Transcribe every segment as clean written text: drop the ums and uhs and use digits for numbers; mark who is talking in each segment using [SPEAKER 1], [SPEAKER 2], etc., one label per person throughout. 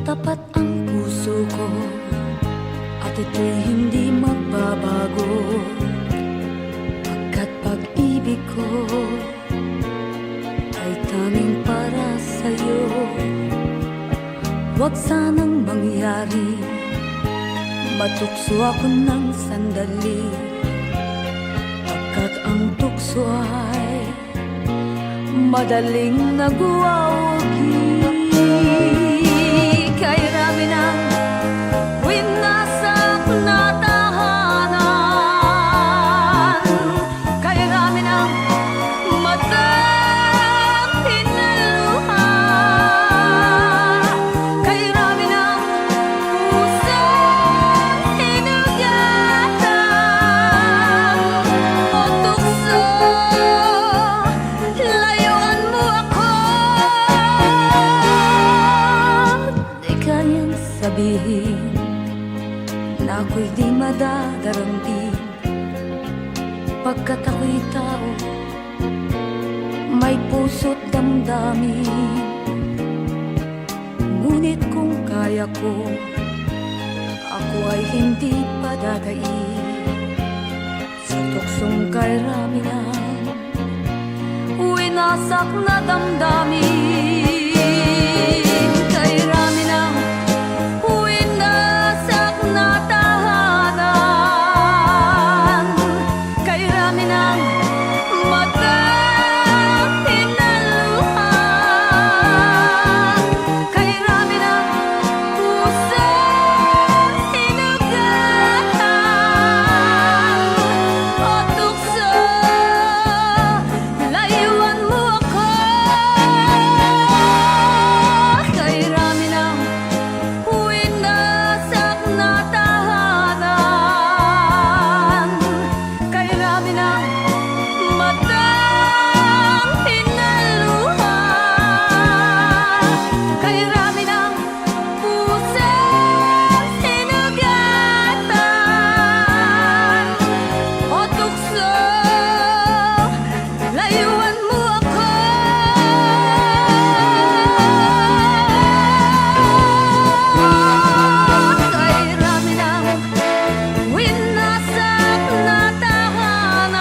[SPEAKER 1] Tapat ang puso ko at ito'y hindi magbabago, pagkat pag-ibig ko ay tanging para sa'yo. Huwag sanang mangyari matukso ako ng sandali, pagkat ang tukso ay madaling nagwawagi. Kay rami ng winasak na tahanan, kay rami ng matang hinaluha, kay rami ng pusang hinugatan o tukso, layuan mo ako. Di kayang sabihin na ako'y di madadaramdin, pagkat ako'y tao, may puso't damdamin. Ngunit kung kaya ko, ako ay hindi padadaig sa tuksong kay rami ng winasak na damdamin. Kay rami ng winasak na tahanan, kay rami ng matang hinaluha, kay rami ng pusang hinugatan o tukso, layuan mo ako. Kay rami ng winasak na tahanan, kay rami ng matang hinaluha, kay rami ng pusang hinugatan o tukso, layuan mo ako. Kay rami ng winasak na tahanan,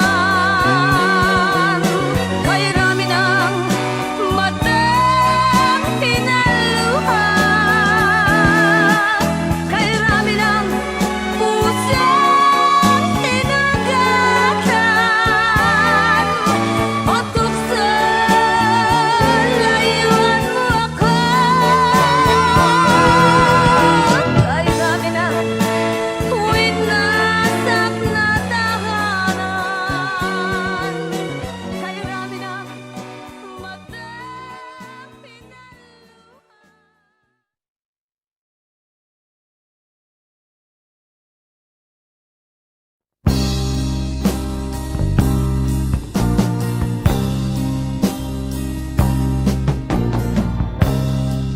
[SPEAKER 1] kay rami ng matang hinaluha, kay rami ng pusang hinugatan o tukso, layuan mo ako. Kay rami ng winasak na tahanan, kay rami ng matang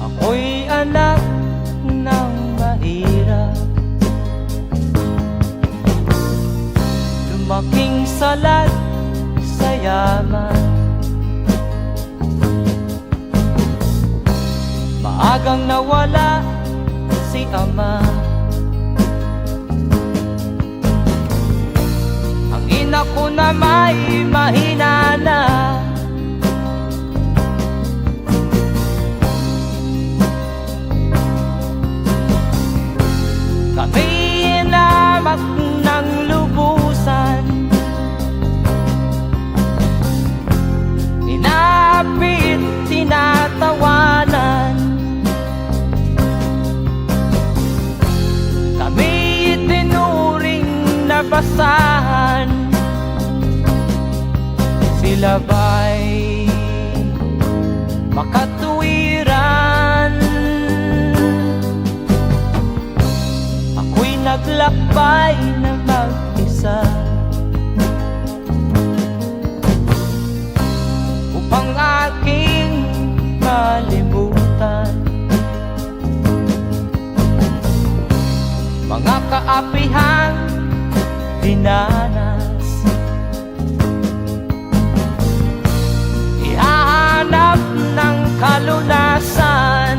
[SPEAKER 2] Ako'y anak ng mahirap, lumaking salat sa yaman. Maagang nawala si ama, ang ina ko na may mahina na. Kami inamak ng lubusan, inapit, tinatawanan. Kami itinuring na basahan, sila ba'y makatuwiran? Ako'y naglakbay na mag-isa upang aking malimutan mga kaapihang dinanas. Ihahanap ng kalunasan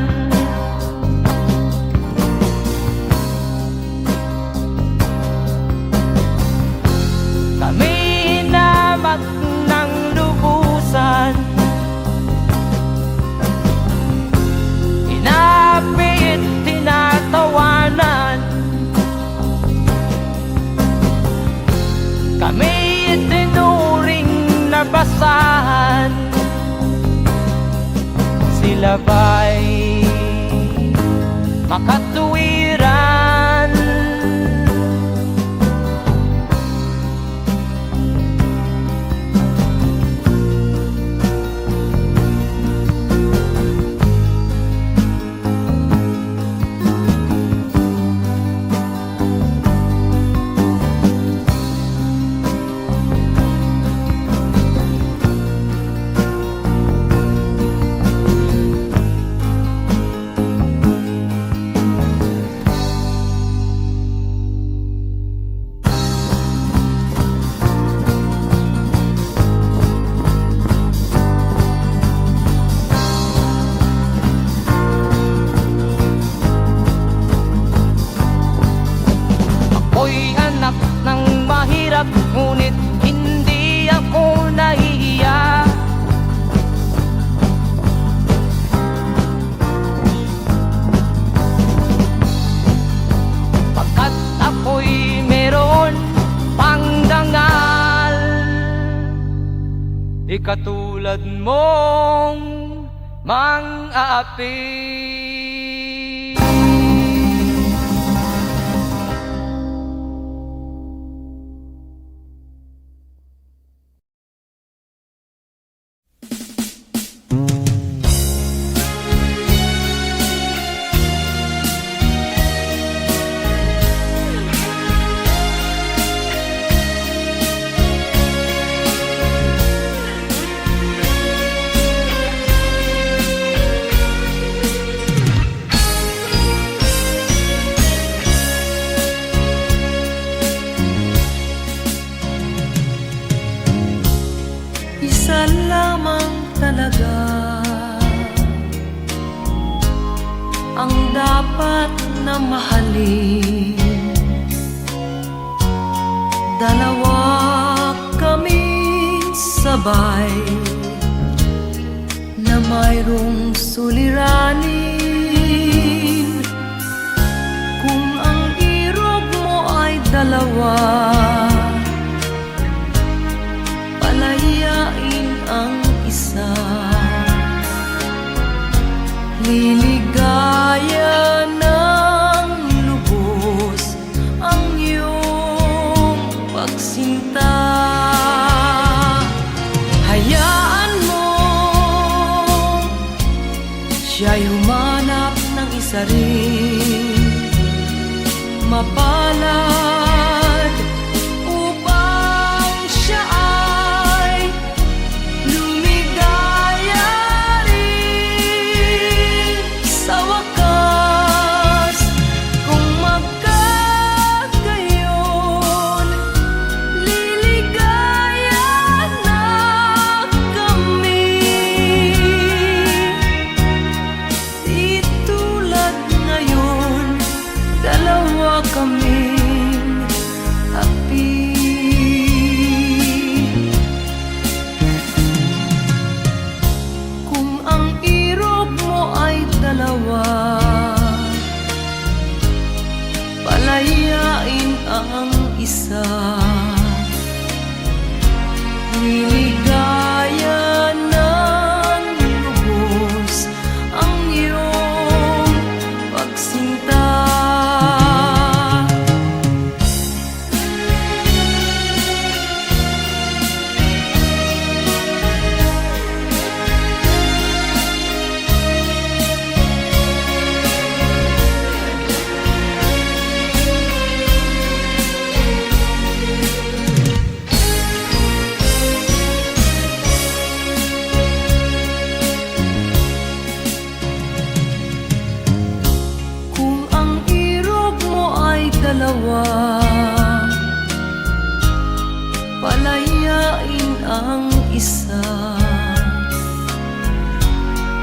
[SPEAKER 2] labay makatuwiran. Ako'y anak ng mahirap, ngunit hindi ako nahihiya. Pagkat ako'y meron pang dangal, di katulad mong mang-aapi.
[SPEAKER 1] Isa lamang talaga ang dapat na mahalin. Dalawa kaming sabay na mayroong suliranin. Kung ang irog mo ay dalawa, palayain ang isa. Liligaya ng lubos ang iyong pagsinta. Hayaan mo siya'y humanap ng isa rin, mapalad, upang siya ay lumigaya rin sa wakas. Kung magkagayon, liligaya na kami. Di tulad ngayon, dalawa kaming api. Kung ang irog mo ay dalawa, palayain ang isa. Liligaya ng lubos ang iyong pagsinta. Kung ang irog mo ay dalawa, palayain ang isa.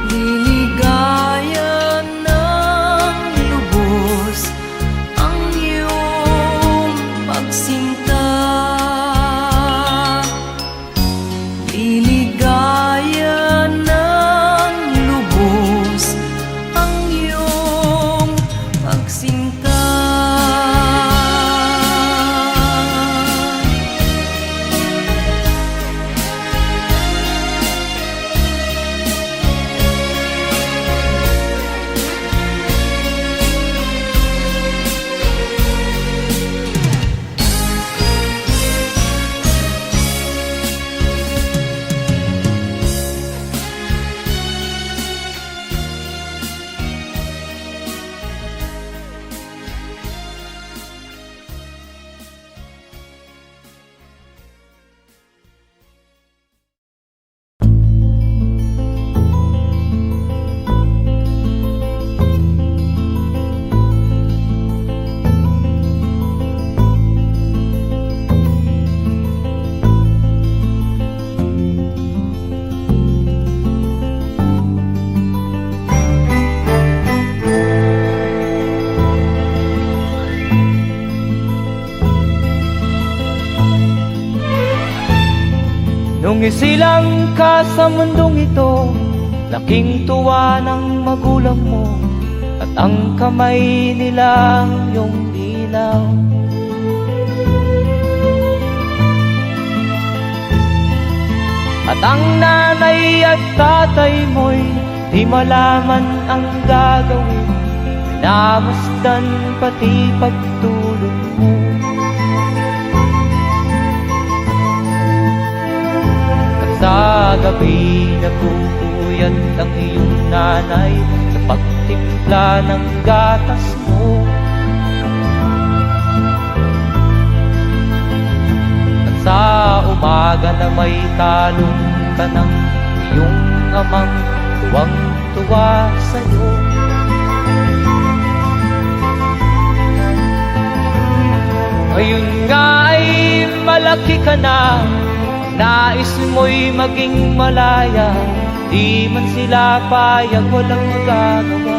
[SPEAKER 1] Liligaya ng lubos ang iyong pagsinta. Liligaya ng lubos ang iyong pagsinta.
[SPEAKER 2] isilang ka sa mundong ito, laking tuwa ng magulang mo, at ang kamay nila iyong ilaw. At ang nanay at tatay mo'y di malaman ang gagawin, minamasdan pati pagtulog mo. At sa gabi nagpupuyat ang iyong nanay sa pagtimpla ng gatas mo. At sa umaga na may talong ka ng iyong amang tuwang-tuwa sa'yo. Ngayon nga ay malaki ka na, nais mo'y maging malaya, di man sila payag, walang magagawa.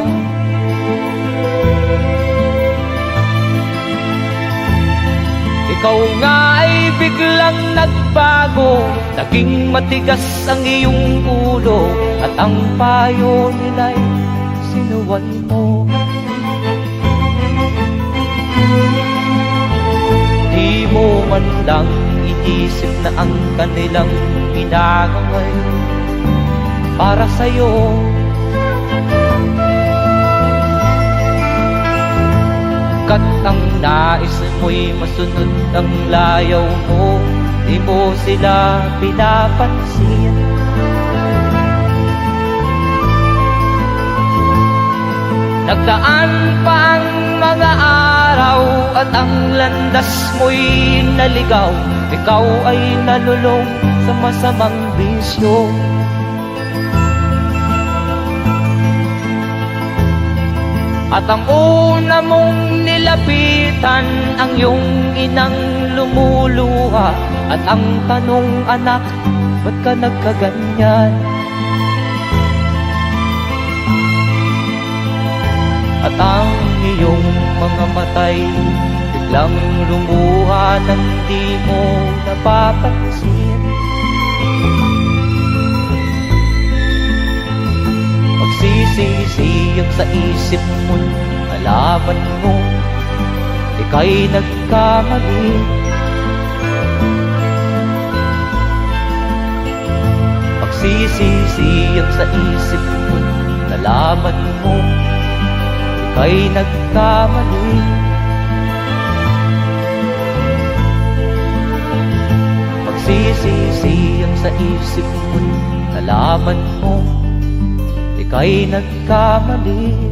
[SPEAKER 2] Ikaw nga ay biglang nagbago, naging matigas ang iyong ulo, at ang payo nila'y sinuway mo. Di mo man lang iisip na ang kanilang ginagaway para sa'yo. Kat ang nais mo'y masunod ang layaw mo, di mo sila pinapansin. Nagdaan pa ang mga araw at ang landas mo'y naligaw, ikaw ay nalulong sa masamang bisyo. At ang una mong nilapitan ang iyong inang lumuluha, at ang tanong, anak, ba't ka nagkaganyan? At ang iyong mga matay biglang lumuha nang di mo napapansin. Magsisisiyang sa isip mo, nalaman mo ika'y nagkamali. Magsisisiyang sa isip mo, nalaman mo ika'y nagkamali. Magsisisiyang sa isip mo, nalaman mo ika'y nagkamali.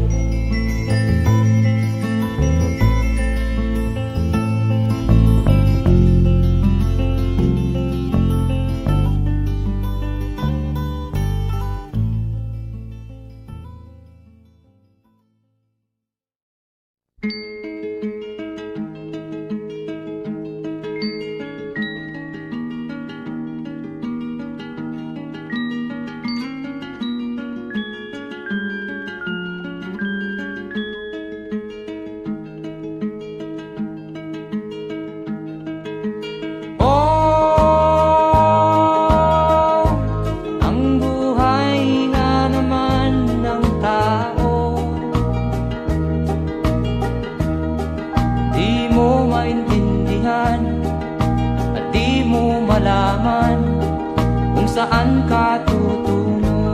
[SPEAKER 2] Saan ka tutungo?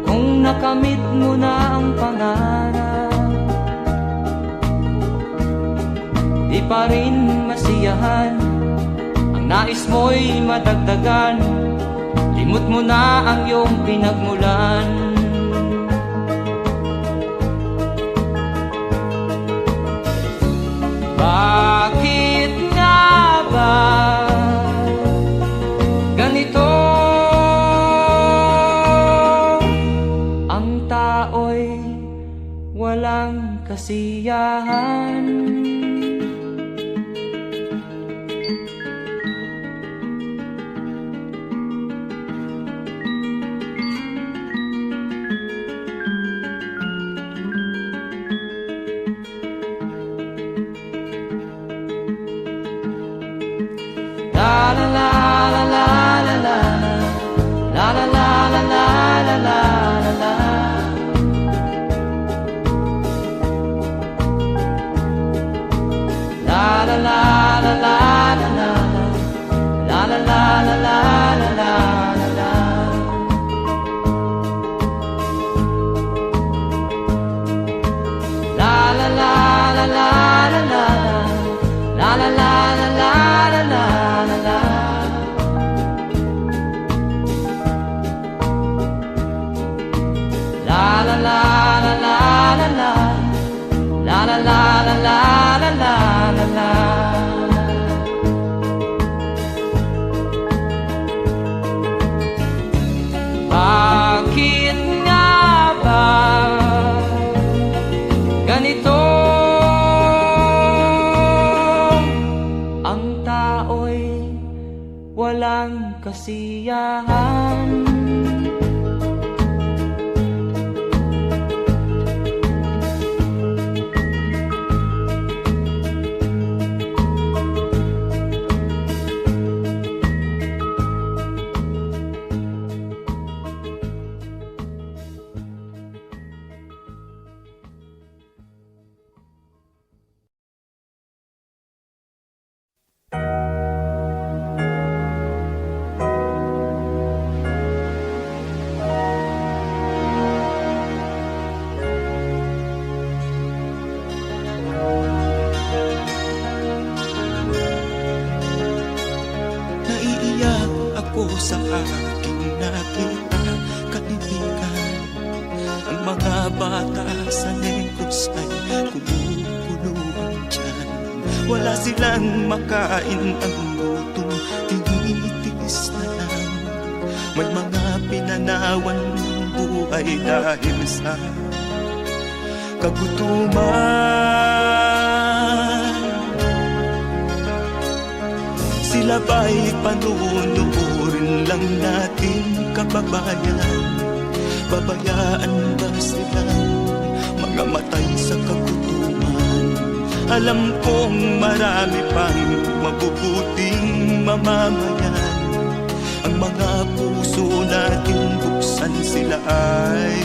[SPEAKER 2] Kung nakamit mo na ang pangarap, di pa rin masiyahan, ang nais mo'y madagdagan, limot mo na ang iyong pinagmulan. Bakit nga ba ganito? Ang tao'y walang kasiyahan. la la la la la la. La la la la la la la. La la la la la la la la. La la la la la la la. La la la la la la la la la. Bakit nga ba ganito? Ang tao'y walang kasiyahan.
[SPEAKER 3] Naiiyak ako sa aking nakita, kaibigan. Ang mga bata sa Negros ay kumukuluan dyan. Wala silang makain, ang gutom tinitiis na lang. May mga pinanawan ng buhay dahil sa kagutuman. Sila ba'y panunurin lang natin, kababayan? Babayaan ba silang mga matay sa kagutuman? Alam kong marami pang mabubuting mamamayan. Ang mga puso natin buksan, sila ay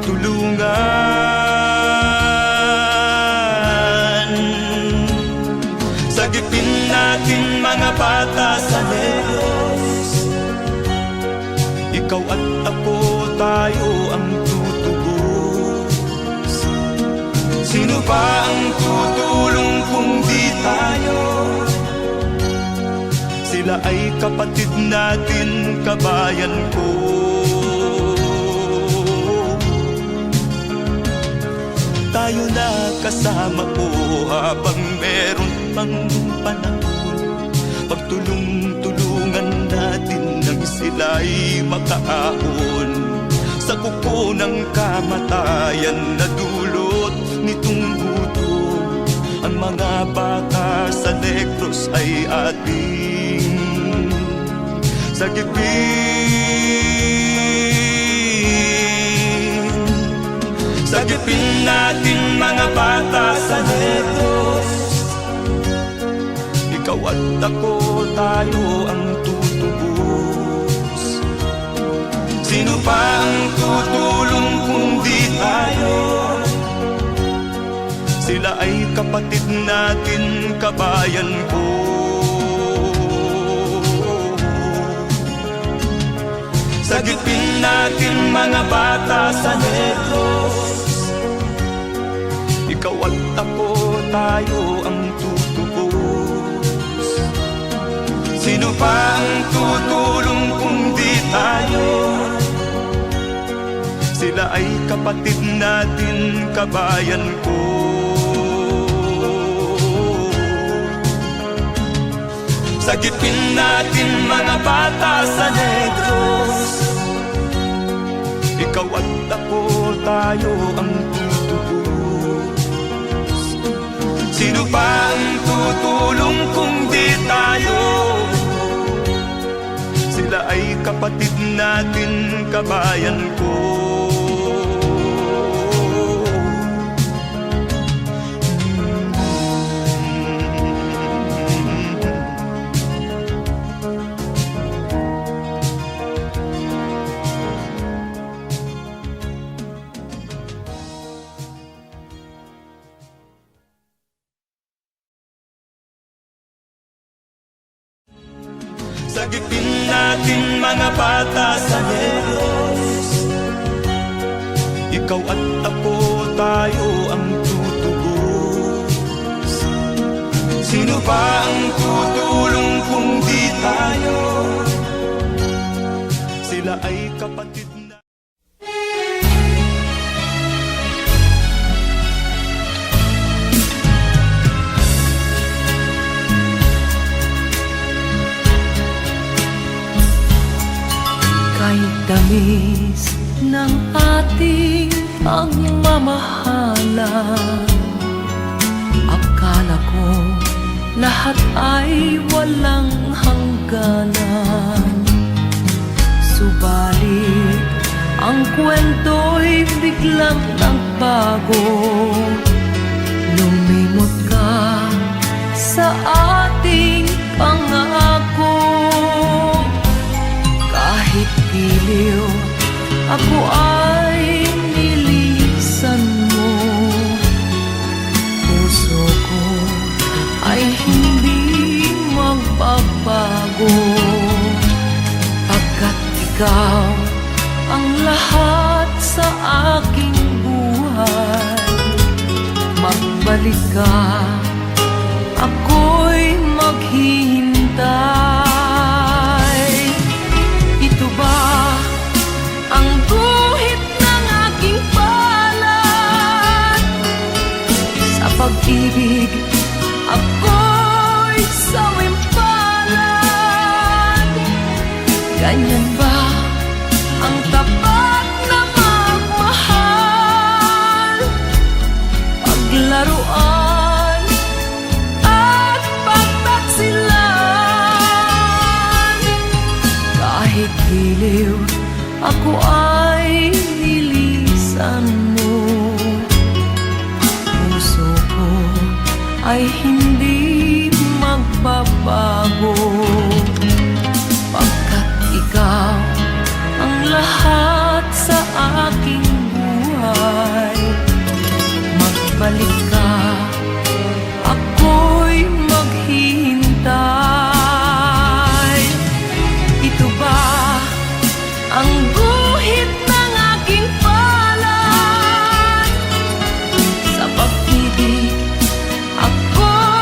[SPEAKER 3] tulungan. Sagipin natin mga bata sa Negros. Ikaw at ako, tayo ang tutubos. Sino ba ang tutulong kung di tayo? Sila ay kapatid natin, kabayan ko. Tayo na kasama ko habang meron pang panahon. Pagtulong-tulungan natin nang sila'y makaahon sa kuko ng kamatayan na dulot nitong gutom. Ang mga bata sa Negros ay ating sagipin. Sagipin natin mga bata sa Negros. Ikaw at ako, tayo ang tutubos. Sino pa ang tutulong kung di tayo? Sila ay kapatid natin, kabayan ko. Sagipin natin mga bata sa Negros. Ikaw at ako, tayo ang tutubos. Sino pa ang tutulong kung di tayo? Sila ay kapatid natin, kabayan ko. Sagipin natin mga bata sa Negros. Ikaw at ako, tayo ang tutubos. Sino pa ang tutulong kung di tayo? Sila ay kapatid natin, kabayan ko. Sagipin natin mga bata sa Diyos. Ikaw at ako, tayo ang tutubos. Sino ba ang tutulong kung di tayo? Sila ay kapatid na.
[SPEAKER 1] Kahit tamis ng ating pagmamahalan, akala ko lahat ay walang hangganan. Subalit ang kwento'y biglang nagbago. Lumimot ka sa ating pangako. Kahit giliw, ako ay nilisan mo. Puso ko ay hindi magbabago, pagkat ikaw ang lahat sa aking buhay. Magbalik ka, ako'y maghihintay. Ito ba ang guhit ng aking palad? Sa pag-ibig, ako'y sawimpalad. Ganyan ba ang tapat na magmahal? Paglaruan at pagtaksilan. Kahit giliw, ako ay nilisan mo. Puso ko ay hindi magbabago, pagkat ikaw ang lahat sa aking buhay. Magbalik ka, ako'y maghihintay. Ito ba ang guhit ng aking palad? Sa pag-ibig, ako'y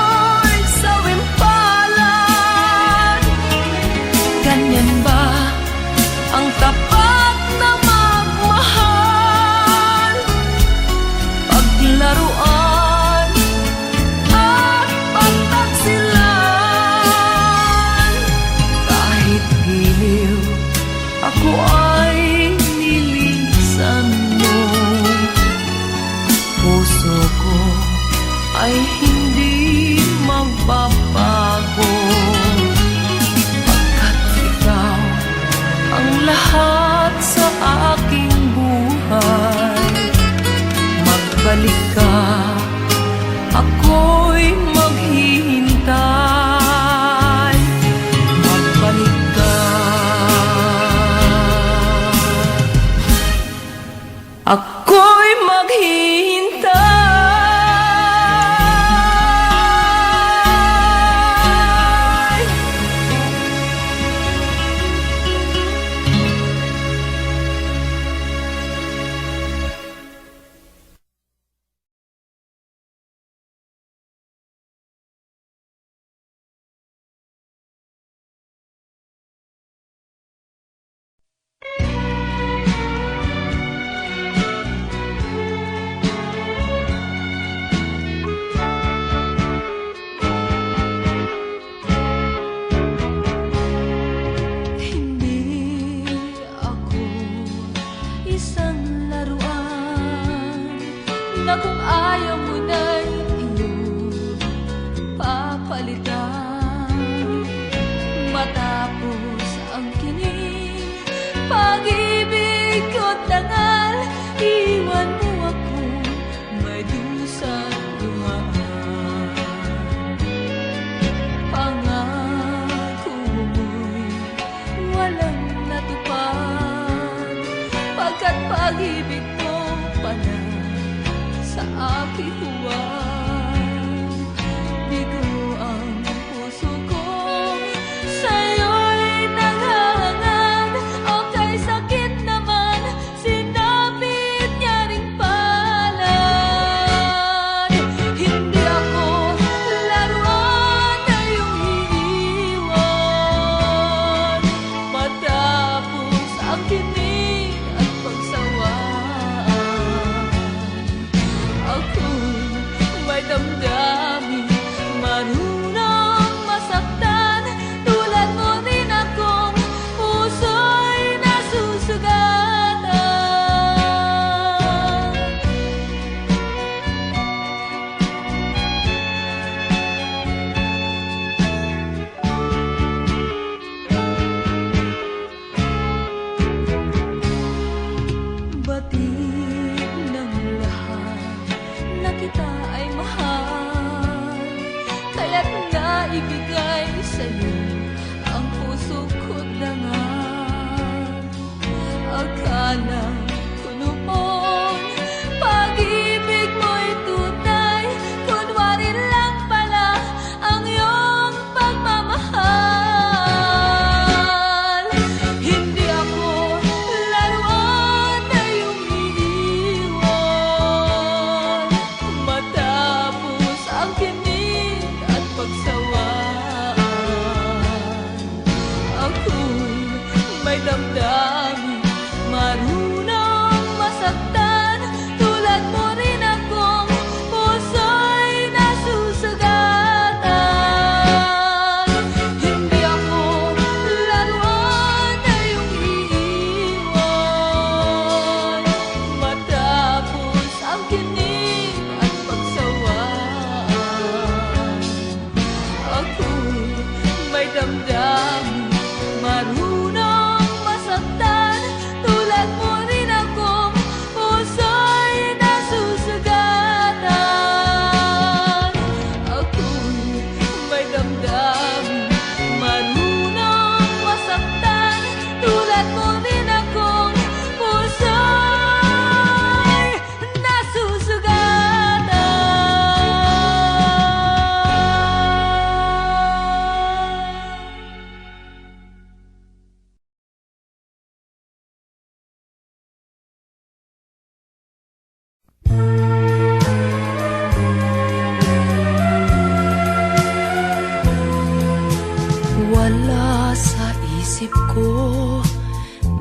[SPEAKER 1] wala sa isip ko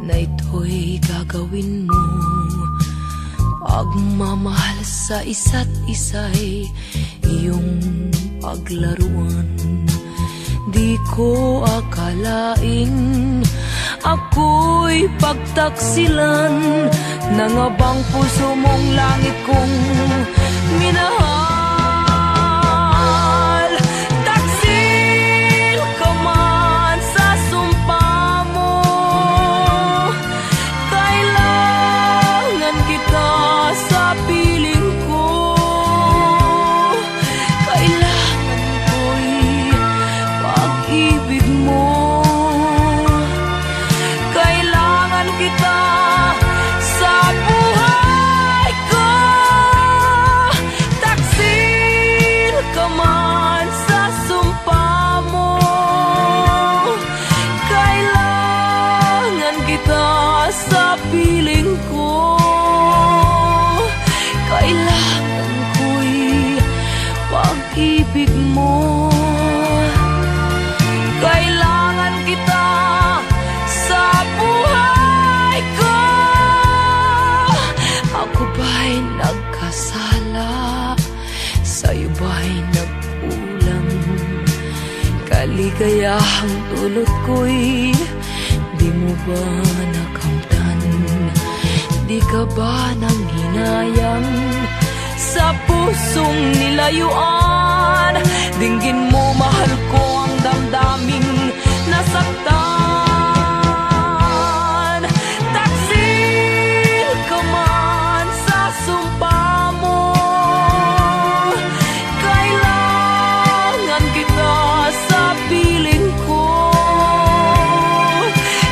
[SPEAKER 1] na ito'y gagawin mo. Pagmamahal sa isa't isa'y iyong paglaruan. Di ko akalain ako'y pagtaksilan ng abang puso mong langit kong minahal. Taksil ka man sa sumpa mo, kailangan kita sa piling ko. Kailangan ko'y pag-ibig mo. Kailangan kita sa buhay ko. Taksil ka man sa sumpa mo, kailangan kita sa piling ko. Kailangan ko'y pag-ibig mo. Kailangan kita sa buhay ko. Ako ba'y nagkasala? Sa'yo ba'y nagkulang? Kaligayahang dulot ko'y di mo ba nakamtan? Di ka ba nang hinayang sa pusong nilayuan? Dinggin mo, mahal ko, ang damdaming nasaktan. Taksil ka man sa sumpa mo, kailangan kita sa piling ko.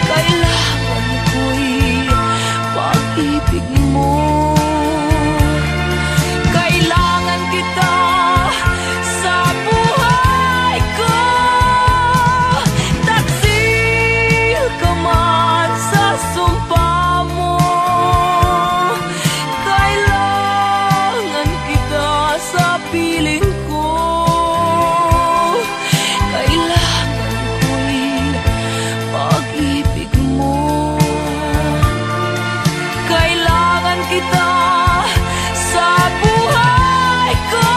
[SPEAKER 1] Kailangan ko'y pag-ibig mo. Kailangan kita sa buhay ko. Taksil ka man sa sumpa mo, kailangan kita sa piling ko. Kailangan ko'y pag-ibig mo. Kailangan kita sa buhay ko.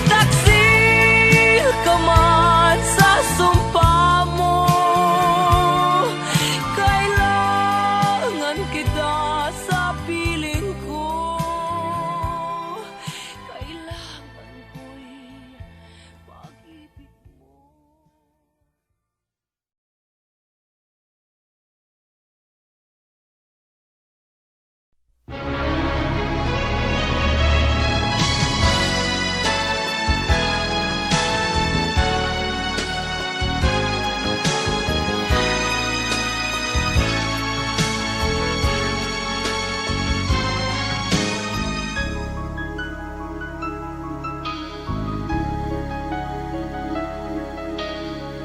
[SPEAKER 1] Taksil ka man sa sumpa mo, kailangan kita sa piling ko. Kailangan ko'y pag-ibig mo.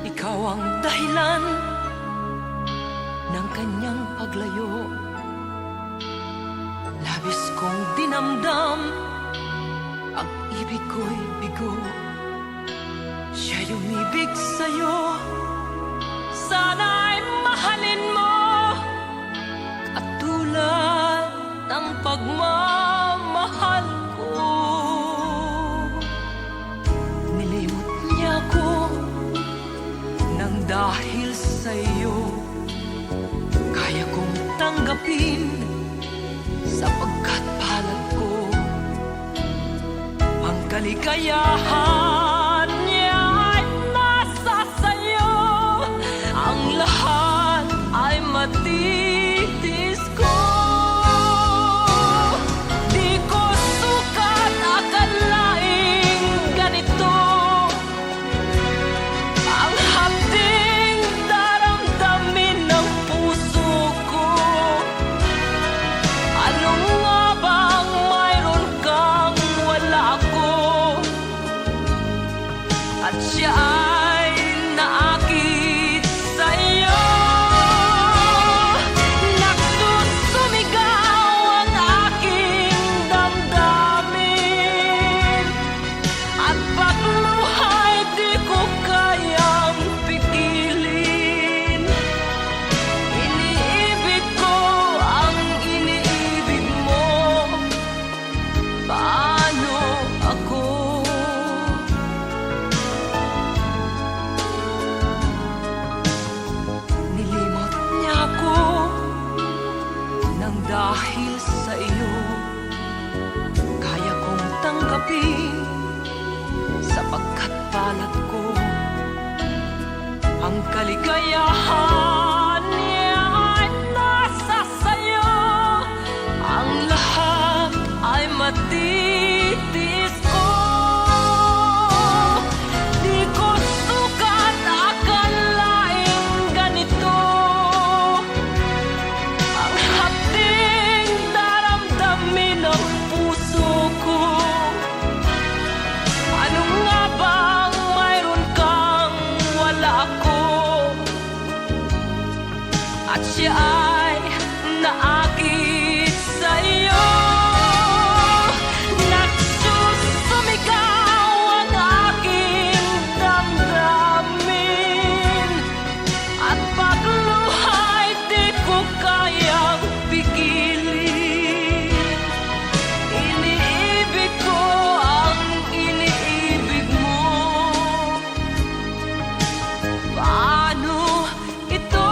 [SPEAKER 1] Ikaw ang dahilan ng kanyang paglayo. Labis kong dinamdam, ang ibig ko'y bigo. Siya'y umibig sa'yo, sana'y mahalin mo, katulad ng pagmamahal ko. Nilimot niya ko nang dahil sa'yo, kaya kong tanggapin sapagkat palad ko. Ang kaligayahan niya ay nasa sa'yo, ang lahat ay matitis ko. Di ko sukat akalaing ganito ang hapding daramdamin ng puso ko. Ano nga bang mayroon kang wala ko? Ang kaligayahan niya ay nasa sayo. Ang lahat ay matitiis ko. Di ko sukat akalaing ganito. Ang hapding daramdamin ng puso ko. Ano nga bang mayroon kang wala ako? At siya ay naakit sa'yo. Nagsusumigaw ang aking damdamin. At pagluha'y di ko kayang pigilin. Iniibig ko ang iniibig mo. Paano ito?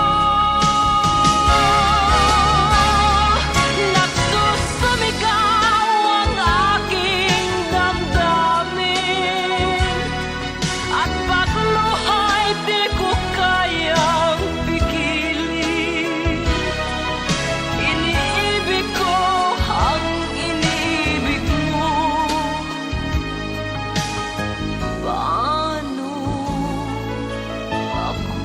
[SPEAKER 1] Nagsusumigaw ang aking damdamin. At pagluha'y di ko kayang pigilin. Iniibig ko ang iniibig mo. Paano ako?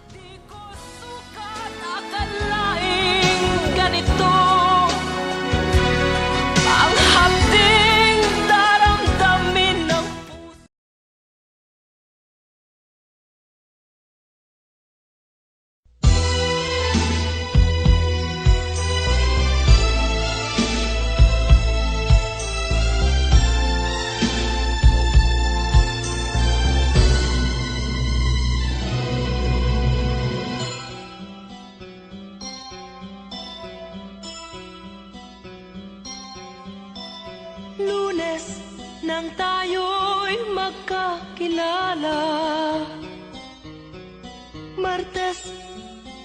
[SPEAKER 1] Di ko sukat akalaing ganito. Ang hapding daramdamin ng puso. Lunes nang tayo'y magkakilala. Martes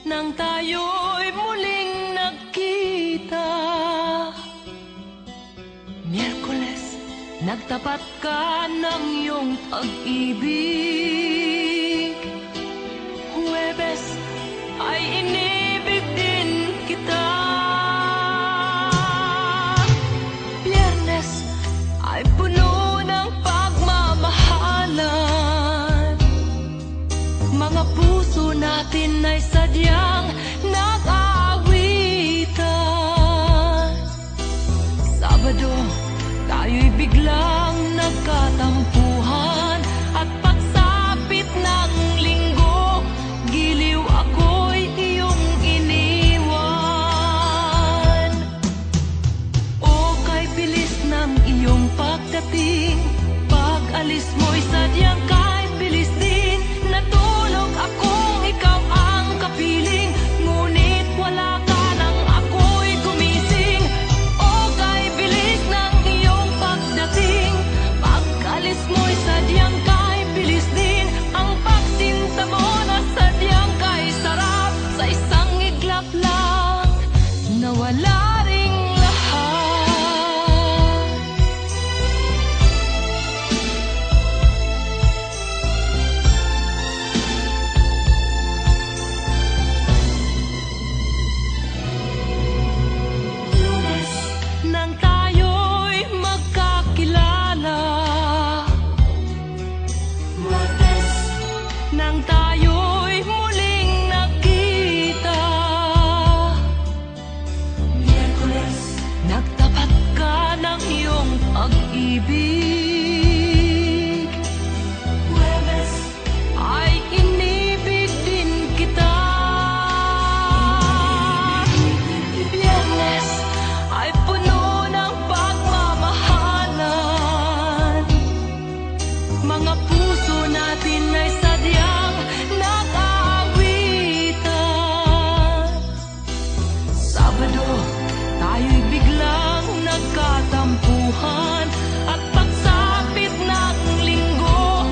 [SPEAKER 1] nang tayo'y muling nagkita. Miyerkules nagtapat ka ng iyong pag-ibig. Huwebes ay inibig din kita. Biyernes ay puno ng pagmamahalan. Mga puso natin ay sadyang nag-aawitan. Sabado, tayo'y biglang nagkatampuhan. At pagsapit ng linggo, giliw ako'y iyong iniwan. O kay bilis ng iyong pagdating, pag-alis mo'y sadyang kay bilis din. Natulog akong ikaw ang kapiling, ngunit wala ka nang ako'y gumising. O kay bilis ng iyong pagdating, pag-alis mo'y sadyang kay bilis din. Ang pagsinta mo na sadyang kay sarap, sa isang iglap lang nawala ring lahat. Lunes nang tayo'y magkakilala. Martes nang tayo'y muling nagkita. Miyerkules nagtapat ka ng iyong pag-ibig. Huwebes ay inibig din kita. Biyernes ay puno ng pagmamahalan. Mga puso natin ay sadyang nag-aawitan. Sabado, tayo'y biglang nagkatampuhan. At pagsapit ng linggo,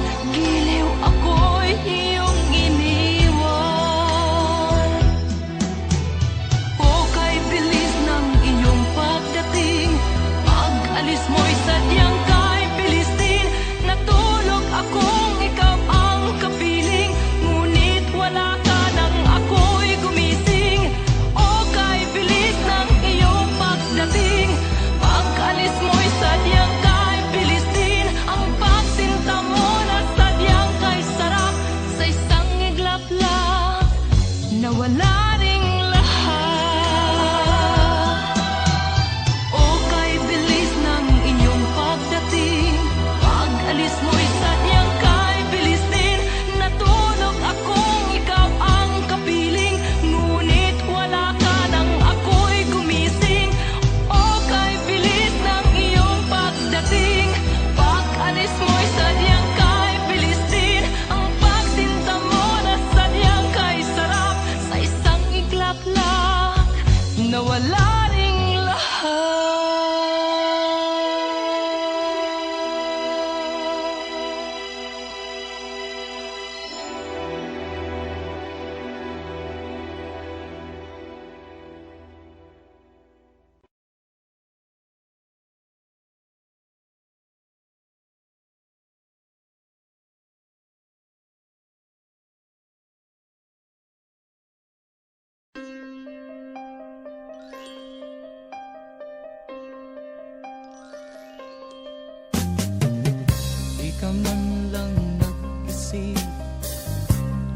[SPEAKER 2] pansin,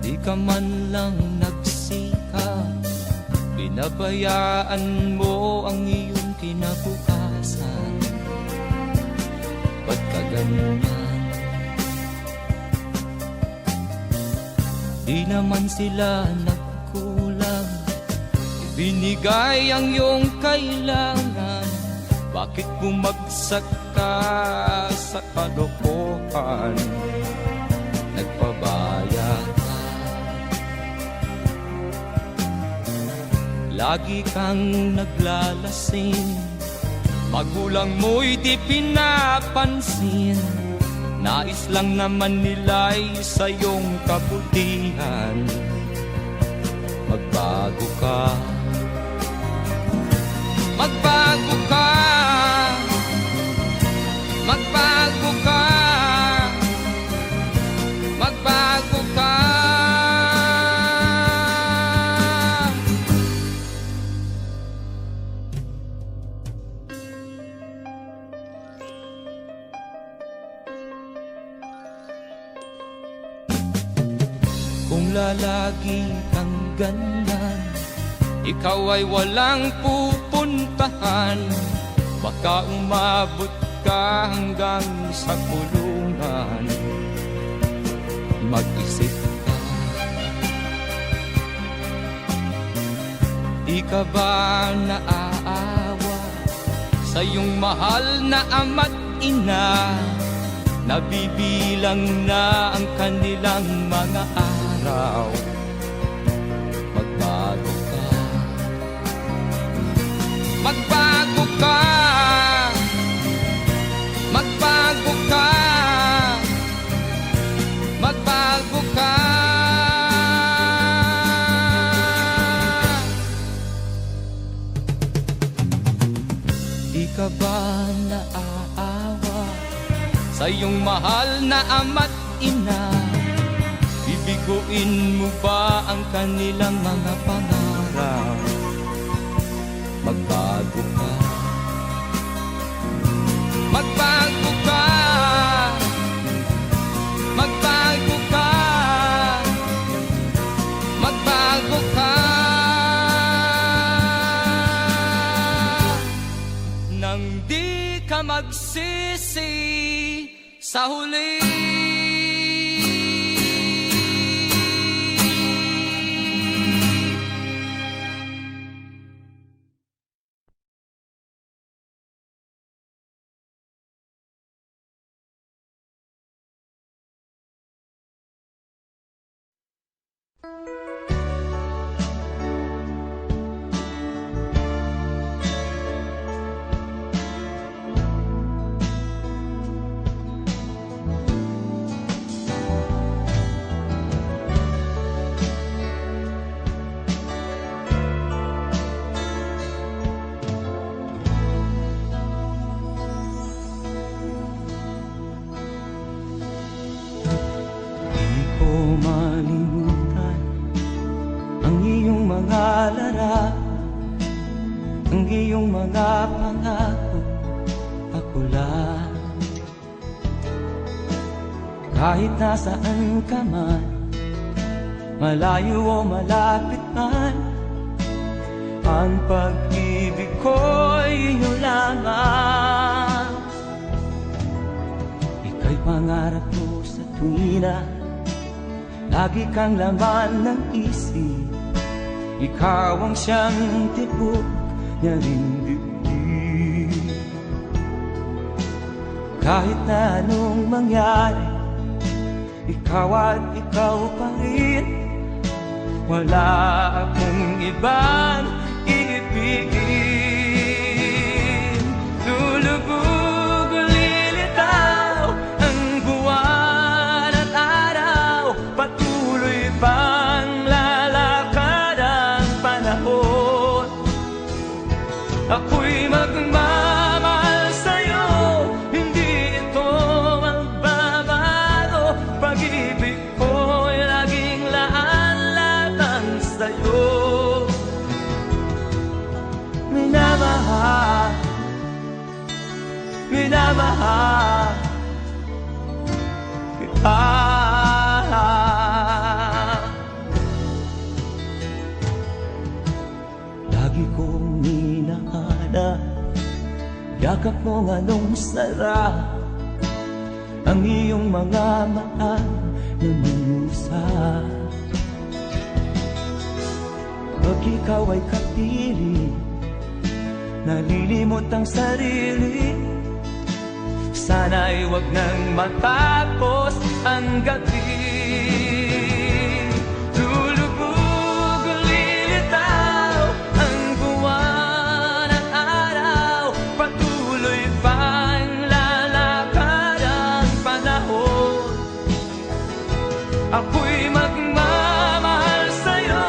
[SPEAKER 2] di ka man lang nagsikap. Pinabayaan mo ang iyong kinabukasan. Ba't ka ganyan? Di naman sila nagkulang, ibinigay ang iyong kailangan. Bakit bumagsak ka sa kalokohan? Nagpabaya ka, lagi kang naglalasing. Magulang mo'y di pinapansin, nais lang naman nila'y sa iyong kabutihan. Magbago ka, magbago ka, magbago ka, magbago ka. Kung lalagi kang ganyan, ikaw ay walang pupuntahan. Baka umabot ka hanggang sa kulungan. Mag-isip ka, di ka ba naaawa sa iyong mahal na ama't ina? Nabibilang na ang kanilang mga araw. Magbago ka, magbago ka, magbago ka, magbago ka. Di ka ba naaawa sa iyong mahal na ama't ina? Bibiguin mo ba ang kanilang mga pangarap? Magbago ka, magbago ka, magbago ka, magbago ka. Nang di ka magsisi sa huli. Malimutan ang iyong mga larawan, ang iyong mga pangako, ako lang. Kahit nasaan ka man, malayo o malapit man, ang pag-ibig ko'y iyo lamang. Ika'y pangarap ko sa tuwina, lagi kang laman ng isip. Ikaw ang siyang tibok niya ring dibdib. Kahit na anong mangyari, ikaw at ikaw pa rin. Wala akong ibang iibigin. Lulubog o lilitaw ang buwan at araw, patuloy pang lalakad ang panahon. Ako'y magmamahal sa'yo, hindi ito magbabago. Pag-ibig ko'y laging laan-latang sa'yo. Minamahal, minamahal kita. yakap mo anong sarap, ang iyong mga mata nanunusap. Pag ikaw ay kapiling, nalilimot ang sarili. Sana'y wag nang matapos ang gabi. Lulubog o lilitaw ang buwan at araw, patuloy pang lalakad ang panahon. Ako'y magmamahal sa'yo,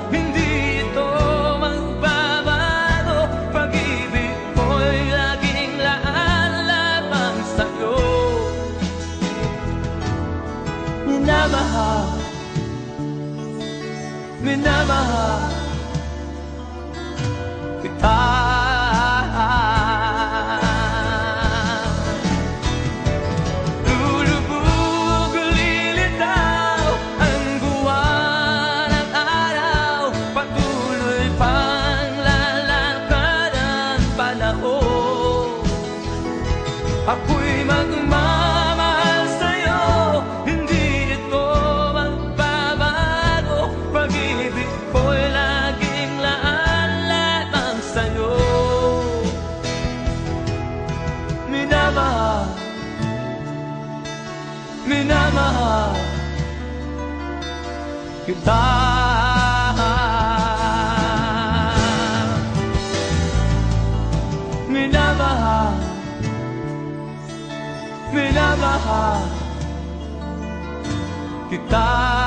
[SPEAKER 2] hindi ito magbabago. Pag-ibig ko'y laging laan lamang sa'yo. Minamahal, minamahal kita. Lulubog o lilitaw ang buwan at araw, patuloy pang lalakad ang panahon. Ako'y magmamahal sa'yo, hindi ito magbabago. Pag-ibig ko'y laging laan lamang sa'yo. Minamahal, minamahal kita. Minamahal, minamahal kita.